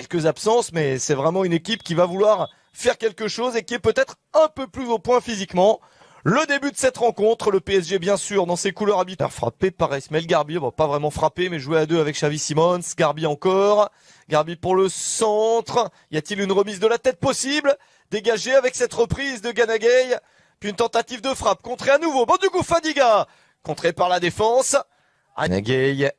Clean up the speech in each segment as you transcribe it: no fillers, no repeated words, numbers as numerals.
quelques absences, mais c'est vraiment une équipe qui va vouloir faire quelque chose et qui est peut-être un peu plus au point physiquement. Le début de cette rencontre, le PSG bien sûr dans ses couleurs habituelles. Frappé par Ismaël Garbi, bon, pas vraiment frappé mais joué à deux avec Xavi Simons. Garbi encore, Garbi pour le centre. Y a-t-il une remise de la tête possible? Dégagé avec cette reprise de Gana Gueye. Puis une tentative de frappe, contrée à nouveau. Bon du coup Fadiga, contré par la défense. Gana Gueye.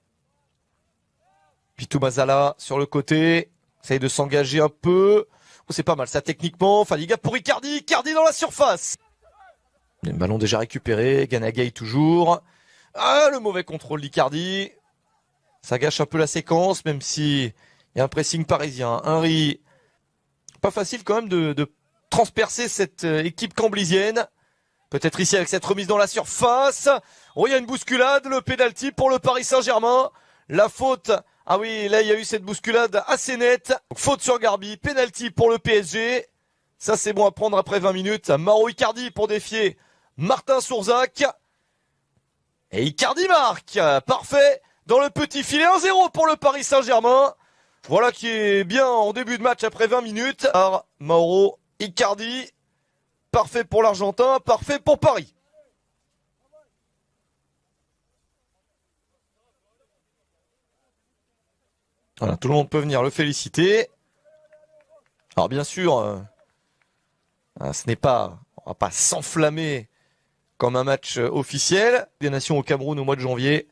Puis Toumazala sur le côté, essaye de s'engager un peu. Oh, c'est pas mal ça techniquement. Fadiga pour Icardi, Icardi dans la surface. Le ballon déjà récupéré, Gana Gueye toujours. Ah, le mauvais contrôle d'Icardi. Ça gâche un peu la séquence, même si il y a un pressing parisien. Henry, pas facile quand même de transpercer cette équipe camblisienne. Peut-être ici avec cette remise dans la surface. Oh, il y a une bousculade, le pénalty pour le Paris Saint-Germain. La faute, ah oui, là il y a eu cette bousculade assez nette. Donc, faute sur Garbi, pénalty pour le PSG. Ça c'est bon à prendre après 20 minutes. Mauro Icardi pour défier Martin Sourzac. Et Icardi marque. Parfait. Dans le petit filet 1-0 pour le Paris Saint-Germain. Voilà qui est bien en début de match après 20 minutes. Alors, Mauro Icardi. Parfait pour l'Argentin. Parfait pour Paris. Voilà, tout le monde peut venir le féliciter. Alors bien sûr, ce n'est pas, on va pas s'enflammer comme un match officiel des Nations au Cameroun au mois de janvier.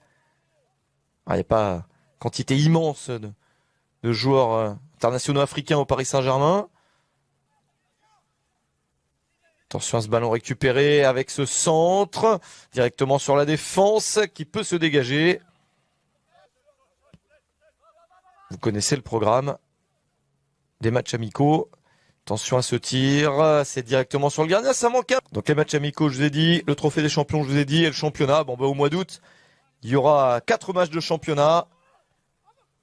Il n'y a pas quantité immense de joueurs internationaux africains au Paris Saint-Germain. Attention à ce ballon récupéré avec ce centre directement sur la défense qui peut se dégager. Vous connaissez le programme des matchs amicaux. Attention à ce tir, c'est directement sur le gardien, ça manque un. Donc les matchs amicaux, je vous ai dit, le trophée des champions, je vous ai dit, et le championnat, bon bah au mois d'août, il y aura 4 matchs de championnat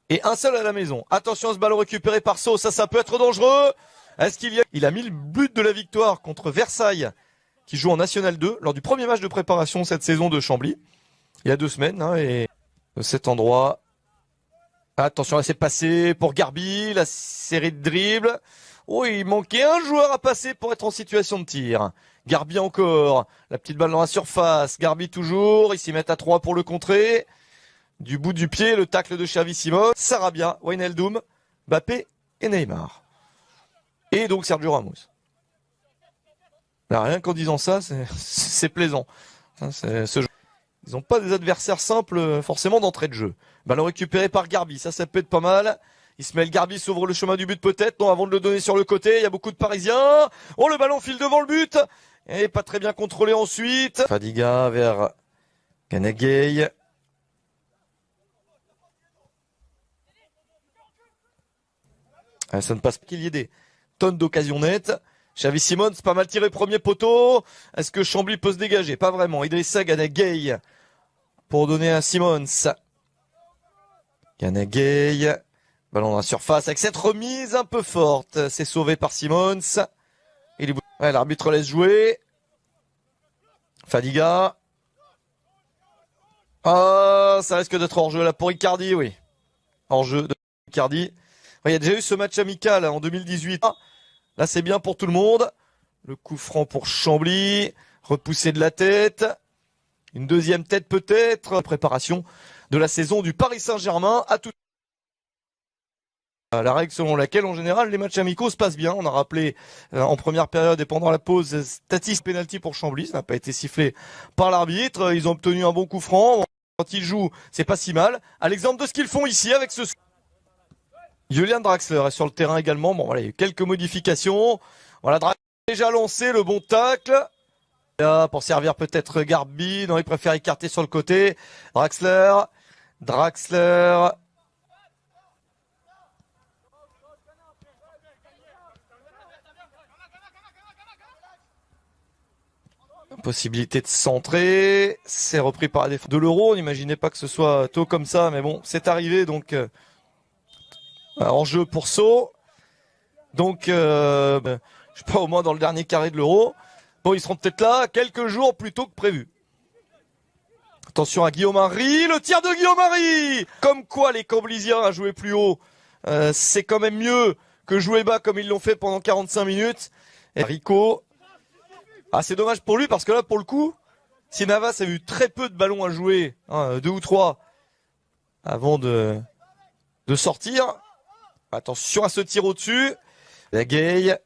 et un seul à la maison. Attention à ce ballon récupéré par Sceaux, ça peut être dangereux. Est-ce qu'il y a... Il a mis le but de la victoire contre Versailles, qui joue en National 2, lors du premier match de préparation cette saison de Chambly, il y a 2 semaines, hein, et de cet endroit. Attention à c'est passé pour Garbi, la série de dribbles. Oh, il manquait un joueur à passer pour être en situation de tir. Garbi encore. La petite balle dans la surface. Garbi toujours. Ils s'y mettent à 3 pour le contrer. Du bout du pied, le tacle de Xavi Simons. Sarabia, Wijnaldum, Mbappé et Neymar. Et donc Sergio Ramos. Là, rien qu'en disant ça, c'est plaisant. Ils n'ont pas des adversaires simples forcément d'entrée de jeu. Ballon récupéré par Garbi. Ça peut être pas mal. Ismaël Garbi s'ouvre le chemin du but peut-être. Non, avant de le donner sur le côté, il y a beaucoup de Parisiens. Oh, le ballon file devant le but. Et pas très bien contrôlé ensuite. Fadiga vers Gana Gueye. Ça ne passe pas qu'il y ait des tonnes d'occasions nettes. Xavi Simons, pas mal tiré premier poteau. Est-ce que Chambly peut se dégager? Pas vraiment. Idrissa Gana Gueye pour donner à Simons. Gana Gueye. Ballon dans la surface avec cette remise un peu forte. C'est sauvé par Simons. Ouais, l'arbitre laisse jouer. Fadiga. Ah, ça risque d'être hors-jeu là pour Icardi, oui. Hors-jeu de Icardi. Il y a déjà eu ce match amical en 2018. Là, c'est bien pour tout le monde. Le coup franc pour Chambly. Repoussé de la tête. Une deuxième tête peut-être. Préparation de la saison du Paris Saint-Germain à tout. La règle selon laquelle, en général, les matchs amicaux se passent bien. On a rappelé en première période et pendant la pause, statistique penalty pour Chambly. Ça n'a pas été sifflé par l'arbitre. Ils ont obtenu un bon coup franc. Quand ils jouent, c'est pas si mal. À l'exemple de ce qu'ils font ici avec ce... Julian Draxler est sur le terrain également. Bon, voilà, il y a eu quelques modifications. Voilà, Draxler a déjà lancé le bon tacle. Là, pour servir peut-être Garbi. Non, il préfère écarter sur le côté. Draxler. Possibilité de centrer, c'est repris par la défense de l'Euro. On n'imaginait pas que ce soit tôt comme ça, mais bon, c'est arrivé. Donc en jeu pour Sceaux. Donc je sais pas, au moins dans le dernier carré de l'Euro. Bon, ils seront peut-être là quelques jours plus tôt que prévu. Attention à Guillaume Henry, le tir de Guillaume Henry. Comme quoi les Camblisiens à jouer plus haut c'est quand même mieux que jouer bas comme ils l'ont fait pendant 45 minutes. Et Rico, ah c'est dommage pour lui parce que là pour le coup, si Navas a eu très peu de ballons à jouer, hein, 2 ou 3, avant de sortir. Attention à ce tir au-dessus. La Gay.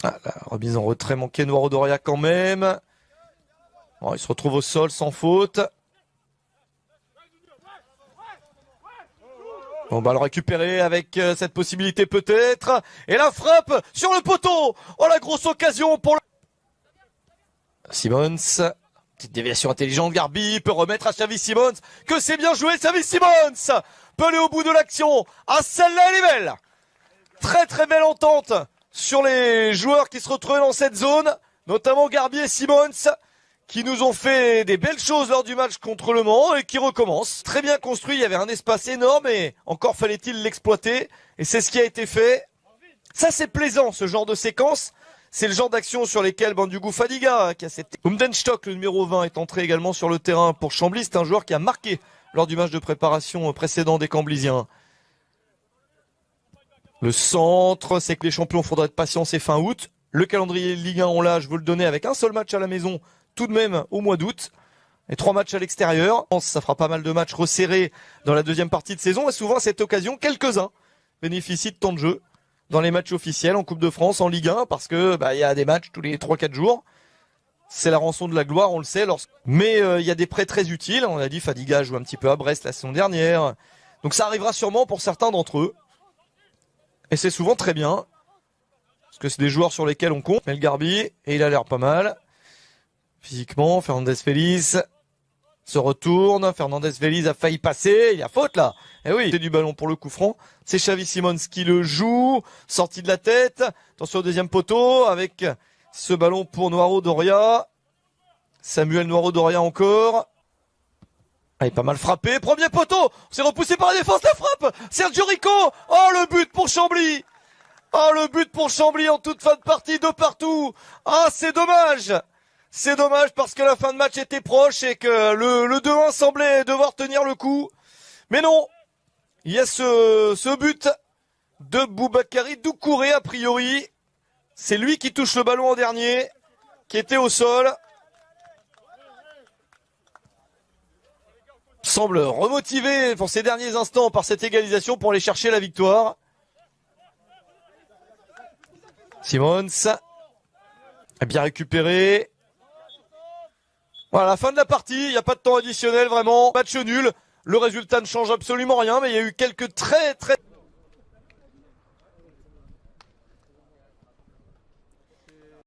Ah, la remise en retrait manquée, Noiro Doria quand même. Bon, il se retrouve au sol sans faute. On va le récupérer avec cette possibilité peut-être. Et la frappe sur le poteau. Oh la grosse occasion pour le... Simmons. Petite déviation intelligente, Garbi peut remettre à Xavi Simons. Que c'est bien joué, Xavi Simons peut aller au bout de l'action. Ah, celle-là, elle est belle. Très très belle entente sur les joueurs qui se retrouvaient dans cette zone, notamment Garbi et Simons, qui nous ont fait des belles choses lors du match contre Le Mans et qui recommencent. Très bien construit, il y avait un espace énorme et encore fallait-il l'exploiter. Et c'est ce qui a été fait. Ça c'est plaisant, ce genre de séquence. C'est le genre d'action sur lesquelles Bandiougou Fadiga, qui a cette... Umdenstock, le numéro 20, est entré également sur le terrain pour Chambly. C'est un joueur qui a marqué lors du match de préparation précédent des Camblisiens. Le centre, c'est que les champions, faudra être patient, c'est fin août. Le calendrier Ligue 1, on l'a, je veux le donner avec un seul match à la maison, tout de même au mois d'août. Et 3 matchs à l'extérieur. Ça fera pas mal de matchs resserrés dans la deuxième partie de saison. Et souvent, à cette occasion, quelques-uns bénéficient de temps de jeu dans les matchs officiels, en Coupe de France, en Ligue 1, parce que y a des matchs tous les 3-4 jours. C'est la rançon de la gloire, on le sait. Mais il y a des prêts très utiles. On a dit Fadiga joue un petit peu à Brest la saison dernière. Donc ça arrivera sûrement pour certains d'entre eux. Et c'est souvent très bien. Parce que c'est des joueurs sur lesquels on compte. Mel Garbi, et il a l'air pas mal. Physiquement, Fernandez Feliz se retourne. Fernandez Feliz a failli passer. Il y a faute là. Et oui, c'est du ballon pour le coup franc. C'est Xavi Simons qui le joue. Sortie de la tête. Attention au deuxième poteau avec ce ballon pour Noiro Doria. Samuel Noiro Doria encore. Ah, il est pas mal frappé. Premier poteau. C'est repoussé par la défense. La frappe. Sergio Rico. Oh, le but pour Chambly. Oh, le but pour Chambly en toute fin de partie de partout. Ah, c'est dommage. C'est dommage parce que la fin de match était proche et que le 2-1 semblait devoir tenir le coup. Mais non. Il y a ce but de Boubakary Doucouré a priori. C'est lui qui touche le ballon en dernier, qui était au sol. Semble remotivé pour ces derniers instants par cette égalisation pour aller chercher la victoire. Simons a bien récupéré. Voilà, la fin de la partie, il n'y a pas de temps additionnel vraiment. Match nul, le résultat ne change absolument rien, mais il y a eu quelques très